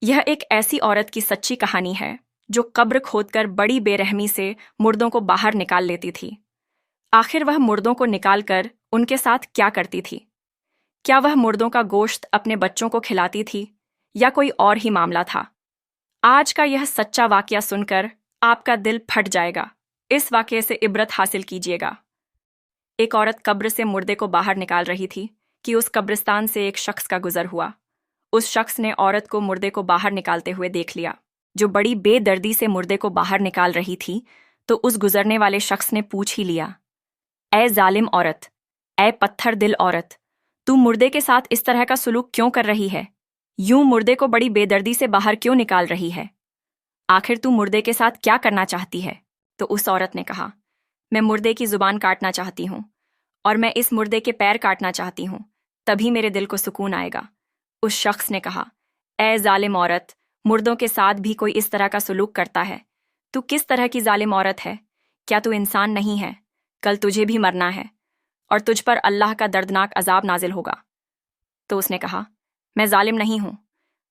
یہ ایک ایسی عورت کی سچی کہانی ہے جو قبر کھود کر بڑی بے رحمی سے مردوں کو باہر نکال لیتی تھی۔ آخر وہ مردوں کو نکال کر ان کے ساتھ کیا کرتی تھی؟ کیا وہ مردوں کا گوشت اپنے بچوں کو کھلاتی تھی یا کوئی اور ہی معاملہ تھا؟ آج کا یہ سچا واقعہ سن کر آپ کا دل پھٹ جائے گا۔ اس واقعے سے عبرت حاصل کیجیے گا۔ ایک عورت قبر سے مردے کو باہر نکال رہی تھی کہ اس قبرستان سے ایک شخص کا گزر ہوا۔ اس شخص نے عورت کو مردے کو باہر نکالتے ہوئے دیکھ لیا، جو بڑی بے دردی سے مردے کو باہر نکال رہی تھی، تو اس گزرنے والے شخص نے پوچھ ہی لیا، اے ظالم عورت، اے پتھر دل عورت، تو مردے کے ساتھ اس طرح کا سلوک کیوں کر رہی ہے؟ یوں مردے کو بڑی بے دردی سے باہر کیوں نکال رہی ہے؟ آخر تو مردے کے ساتھ کیا کرنا چاہتی ہے؟ تو اس عورت نے کہا، میں مردے کی زبان کاٹنا چاہتی ہوں، اور میں اس مردے کے پیر کاٹنا چاہتی ہوں، تبھی میرے دل کو سکون آئے گا۔ اس شخص نے کہا، اے ظالم عورت، مردوں کے ساتھ بھی کوئی اس طرح کا سلوک کرتا ہے؟ تو کس طرح کی ظالم عورت ہے؟ کیا تو انسان نہیں ہے؟ کل تجھے بھی مرنا ہے، اور تجھ پر اللہ کا دردناک عذاب نازل ہوگا۔ تو اس نے کہا، میں ظالم نہیں ہوں،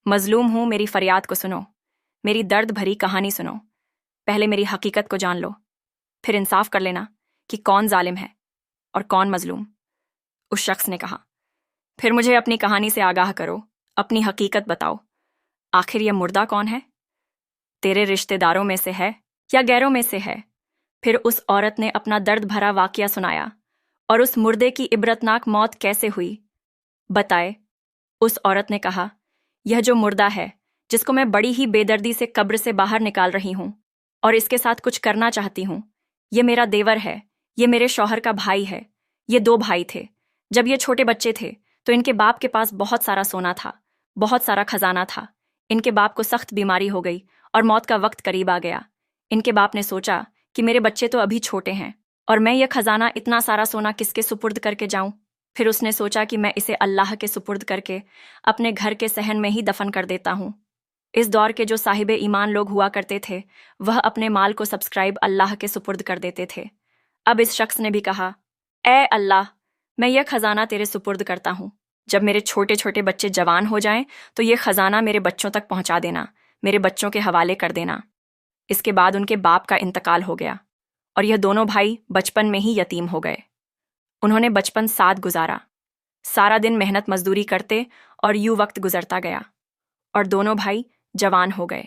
مظلوم ہوں، میری فریاد کو سنو، میری درد بھری کہانی سنو، پہلے میری حقیقت کو جان لو، پھر انصاف کر لینا کہ کون ظالم ہے اور کون مظلوم۔ اس شخص نے کہا، پھر مجھے اپنی کہانی سے آگاہ کرو، اپنی حقیقت بتاؤ، آخر یہ مردہ کون ہے؟ تیرے رشتہ داروں میں سے ہے یا غیروں میں سے ہے؟ پھر اس عورت نے اپنا درد بھرا واقعہ سنایا، اور اس مردے کی عبرتناک موت کیسے ہوئی بتائے۔ اس عورت نے کہا، یہ جو مردہ ہے، جس کو میں بڑی ہی بے دردی سے قبر سے باہر نکال رہی ہوں اور اس کے ساتھ کچھ کرنا چاہتی ہوں، یہ میرا دیور ہے، یہ میرے شوہر کا بھائی ہے۔ یہ دو بھائی تھے۔ جب یہ چھوٹے بچے تھے تو ان کے باپ کے پاس بہت سارا سونا تھا، بہت سارا خزانہ تھا۔ ان کے باپ کو سخت بیماری ہو گئی اور موت کا وقت قریب آ گیا۔ ان کے باپ نے سوچا کہ میرے بچے تو ابھی چھوٹے ہیں، اور میں یہ خزانہ اتنا سارا سونا کس کے سپرد کر کے جاؤں؟ پھر اس نے سوچا کہ میں اسے اللہ کے سپرد کر کے اپنے گھر کے صحن میں ہی دفن کر دیتا ہوں۔ اس دور کے جو صاحب ایمان لوگ ہوا کرتے تھے، وہ اپنے مال کو سبسکرائب اللہ کے سپرد کر دیتے تھے۔ اب اس شخص نے بھی کہا، اے اللہ، میں یہ خزانہ تیرے سپرد کرتا ہوں۔ جب میرے چھوٹے چھوٹے بچے جوان ہو جائیں تو یہ خزانہ میرے بچوں تک پہنچا دینا، میرے بچوں کے حوالے کر دینا۔ اس کے بعد ان کے باپ کا انتقال ہو گیا، اور یہ دونوں بھائی بچپن میں ہی یتیم ہو گئے۔ انہوں نے بچپن ساتھ گزارا، سارا دن محنت مزدوری کرتے، اور یوں وقت گزرتا گیا، اور دونوں بھائی جوان ہو گئے۔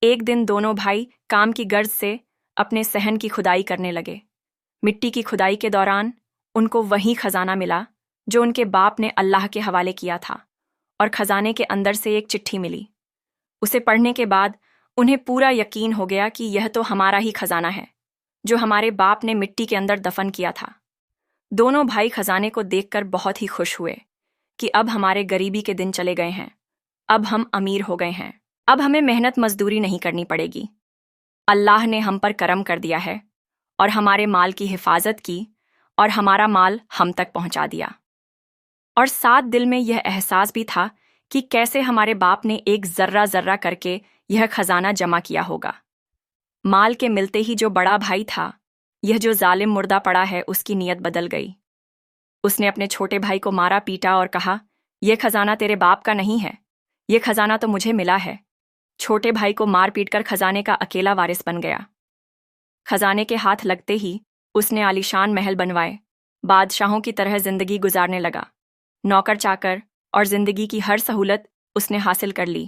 ایک دن دونوں بھائی کام کی غرض سے اپنے صحن کی کھدائی کرنے لگے۔ مٹی کی کھدائی کے دوران ان کو وہی خزانہ ملا جو ان کے باپ نے اللہ کے حوالے کیا تھا، اور خزانے کے اندر سے ایک چٹھی ملی۔ اسے پڑھنے کے بعد انہیں پورا یقین ہو گیا کہ یہ تو ہمارا ہی خزانہ ہے، جو ہمارے باپ نے مٹی کے اندر دفن کیا تھا۔ دونوں بھائی خزانے کو دیکھ کر بہت ہی خوش ہوئے کہ اب ہمارے غریبی کے دن چلے گئے ہیں، اب ہم امیر ہو گئے ہیں، اب ہمیں محنت مزدوری نہیں کرنی پڑے گی۔ اللہ نے ہم پر کرم کر دیا ہے، اور ہمارے مال کی حفاظت کی، اور ہمارا مال ہم تک پہنچا دیا۔ اور ساتھ دل میں یہ احساس بھی تھا کہ کیسے ہمارے باپ نے ایک ذرہ ذرہ کر کے یہ خزانہ جمع کیا ہوگا۔ مال کے ملتے ہی جو بڑا بھائی تھا، یہ جو ظالم مردہ پڑا ہے، اس کی نیت بدل گئی۔ اس نے اپنے چھوٹے بھائی کو مارا پیٹا اور کہا، یہ خزانہ تیرے باپ کا نہیں ہے، یہ خزانہ تو مجھے ملا ہے۔ چھوٹے بھائی کو مار پیٹ کر خزانے کا اکیلا وارث بن گیا۔ خزانے کے ہاتھ لگتے ہی اس نے عالیشان محل بنوائے، بادشاہوں کی طرح زندگی گزارنے لگا۔ نوکر چاکر اور زندگی کی ہر سہولت اس نے حاصل کر لی،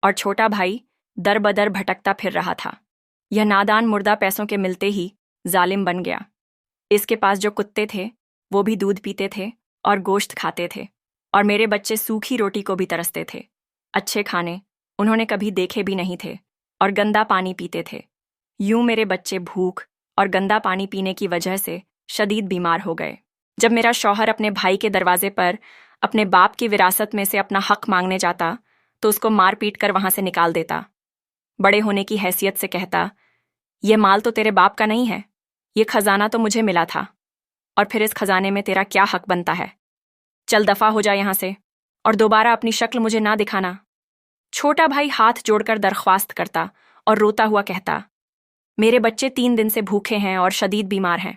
اور چھوٹا بھائی در بدر بھٹکتا پھر رہا تھا۔ یہ نادان مردہ پیسوں کے ملتے ہی ظالم بن گیا۔ اس کے پاس جو کتے تھے وہ بھی دودھ پیتے تھے اور گوشت کھاتے تھے، اور میرے بچے سوکھی روٹی کو بھی ترستے تھے۔ اچھے کھانے انہوں نے کبھی دیکھے بھی نہیں تھے، اور گندا پانی پیتے تھے۔ یوں میرے بچے بھوک اور گندا پانی پینے کی وجہ سے شدید بیمار ہو گئے۔ جب میرا شوہر اپنے بھائی کے دروازے پر اپنے باپ کی وراثت میں سے اپنا حق مانگنے جاتا تو اس کو مار پیٹ کر وہاں سے نکال دیتا۔ بڑے ہونے کی حیثیت سے کہتا، یہ مال تو تیرے باپ کا نہیں ہے، یہ خزانہ تو مجھے ملا تھا، اور پھر اس خزانے میں تیرا کیا حق بنتا ہے؟ چل دفع ہو جا یہاں سے، اور دوبارہ اپنی شکل مجھے نہ دکھانا۔ چھوٹا بھائی ہاتھ جوڑ کر درخواست کرتا اور روتا ہوا کہتا، میرے بچے 3 دن سے بھوکے ہیں اور شدید بیمار ہیں،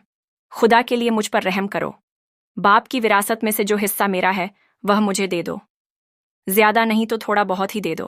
خدا کے لیے مجھ پر رحم کرو۔ باپ کی وراثت میں سے جو حصہ میرا ہے وہ مجھے دے دو، زیادہ نہیں تو تھوڑا بہت ہی دے دو۔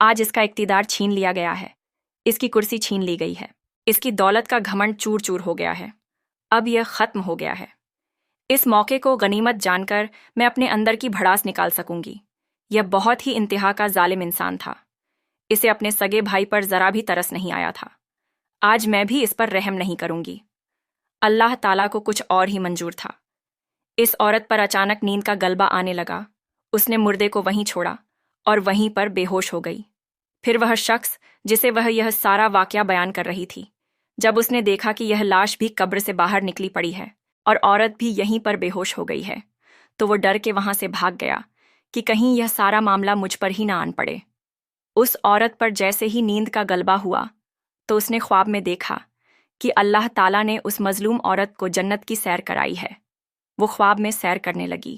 آج اس کا اقتدار چھین لیا گیا ہے، اس کی کرسی چھین لی گئی ہے، اس کی دولت کا گھمنڈ چور چور ہو گیا ہے، اب یہ ختم ہو گیا ہے۔ اس موقع کو غنیمت جان کر میں اپنے اندر کی بھڑاس نکال سکوں گی۔ یہ بہت ہی انتہا کا ظالم انسان تھا، اسے اپنے سگے بھائی پر ذرا بھی ترس نہیں آیا تھا۔ آج میں بھی اس پر رحم نہیں کروں گی۔ اللہ تعالیٰ کو کچھ اور ہی منظور تھا۔ اس عورت پر اچانک نیند کا غلبہ آنے لگا، اس نے مردے کو وہیں چھوڑا اور وہیں پر بے ہوش ہو گئی۔ پھر وہ شخص جسے وہ یہ سارا واقعہ بیان کر رہی تھی، جب اس نے دیکھا کہ یہ لاش بھی قبر سے باہر نکلی پڑی ہے اور عورت بھی یہیں پر بے ہوش ہو گئی ہے، تو وہ ڈر کے وہاں سے بھاگ گیا کہ کہیں یہ سارا معاملہ مجھ پر ہی نہ آن پڑے۔ اس عورت پر جیسے ہی نیند کا غلبہ ہوا تو اس نے خواب میں دیکھا کہ اللہ تعالیٰ نے اس مظلوم عورت کو جنت کی سیر کرائی ہے۔ وہ خواب میں سیر کرنے لگی۔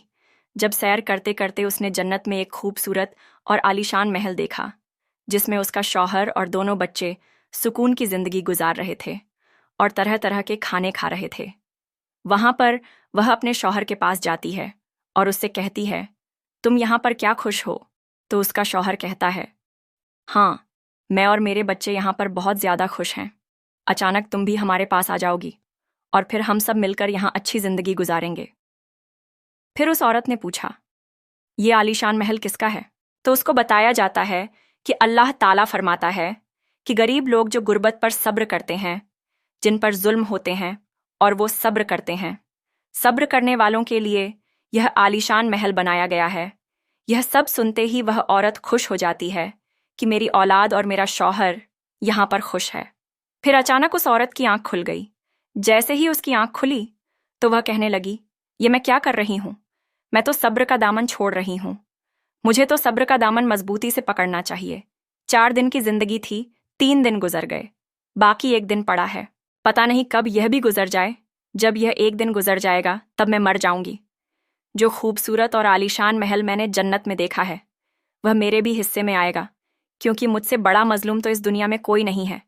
جب سیر کرتے کرتے اس نے جنت میں ایک خوبصورت اور عالیشان محل دیکھا، جس میں اس کا شوہر اور دونوں بچے سکون کی زندگی گزار رہے تھے اور طرح طرح کے کھانے کھا رہے تھے۔ وہاں پر وہ اپنے شوہر کے پاس جاتی ہے اور اس سے کہتی ہے، تم یہاں پر کیا خوش ہو؟ تو اس کا شوہر کہتا ہے، ہاں، میں اور میرے بچے یہاں پر بہت زیادہ خوش ہیں۔ اچانک تم بھی ہمارے پاس آ جاؤ گی اور پھر ہم سب مل کر یہاں اچھی زندگی گزاریں گے۔ پھر اس عورت نے پوچھا، یہ عالیشان محل کس کا ہے؟ تو اس کو بتایا جاتا ہے کہ اللہ تعالیٰ فرماتا ہے کہ غریب لوگ جو غربت پر صبر کرتے ہیں، جن پر ظلم ہوتے ہیں اور وہ صبر کرتے ہیں، صبر کرنے والوں کے لیے یہ عالیشان محل بنایا گیا ہے۔ یہ سب سنتے ہی وہ عورت خوش ہو جاتی ہے کہ میری اولاد اور میرا شوہر یہاں پر خوش ہے۔ پھر اچانک اس عورت کی آنکھ کھل گئی۔ جیسے ہی اس کی آنکھ کھلی تو وہ کہنے لگی، یہ میں کیا کر رہی ہوں؟ میں تو صبر کا دامن چھوڑ رہی ہوں۔ مجھے تو صبر کا دامن مضبوطی سے پکڑنا چاہیے۔ 4 دن کی زندگی تھی، 3 دن گزر گئے، باقی 1 دن پڑا ہے۔ پتہ نہیں کب یہ بھی گزر جائے۔ جب یہ 1 دن گزر جائے گا تب میں مر جاؤں گی۔ جو خوبصورت اور عالیشان محل میں نے جنت میں دیکھا ہے وہ میرے بھی حصے میں آئے گا، کیونکہ مجھ سے بڑا مظلوم تو اس دنیا میں کوئی نہیں ہے۔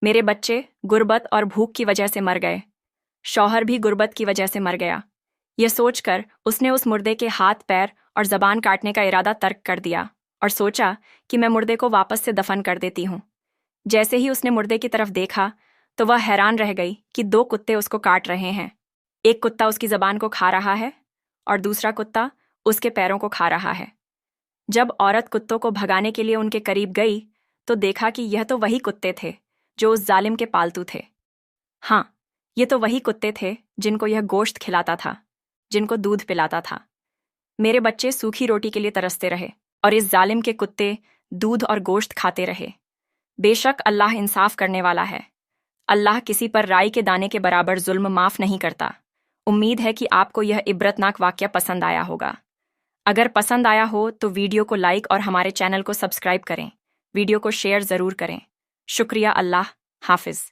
میرے بچے غربت اور بھوک کی وجہ سے مر گئے، شوہر بھی غربت کی وجہ سے مر گیا۔ یہ سوچ کر اس نے اس مردے کے ہاتھ پیر اور زبان کاٹنے کا ارادہ ترک کر دیا اور سوچا کہ میں مردے کو واپس سے دفن کر دیتی ہوں۔ جیسے ہی اس نے مردے کی طرف دیکھا تو وہ حیران رہ گئی کہ 2 کتے اس کو کاٹ رہے ہیں۔ ایک کتا اس کی زبان کو کھا رہا ہے اور دوسرا کتا اس کے پیروں کو کھا رہا ہے۔ جب عورت کتوں کو بھگانے کے لیے ان کے قریب گئی تو دیکھا کہ یہ تو وہی کتے تھے جو اس ظالم کے پالتو تھے۔ ہاں، یہ تو وہی کتے تھے جن کو یہ گوشت کھلاتا تھا، جن کو دودھ پلاتا تھا۔ میرے بچے سوکھی روٹی کے لیے ترستے رہے اور اس ظالم کے کتے دودھ اور گوشت کھاتے رہے۔ بے شک اللہ انصاف کرنے والا ہے۔ اللہ کسی پر رائی کے دانے کے برابر ظلم معاف نہیں کرتا۔ امید ہے کہ آپ کو یہ عبرتناک واقعہ پسند آیا ہوگا۔ اگر پسند آیا ہو تو ویڈیو کو لائک اور ہمارے چینل کو سبسکرائب کریں۔ ویڈیو کو شیئر ضرور کریں۔ شکریہ۔ اللہ حافظ۔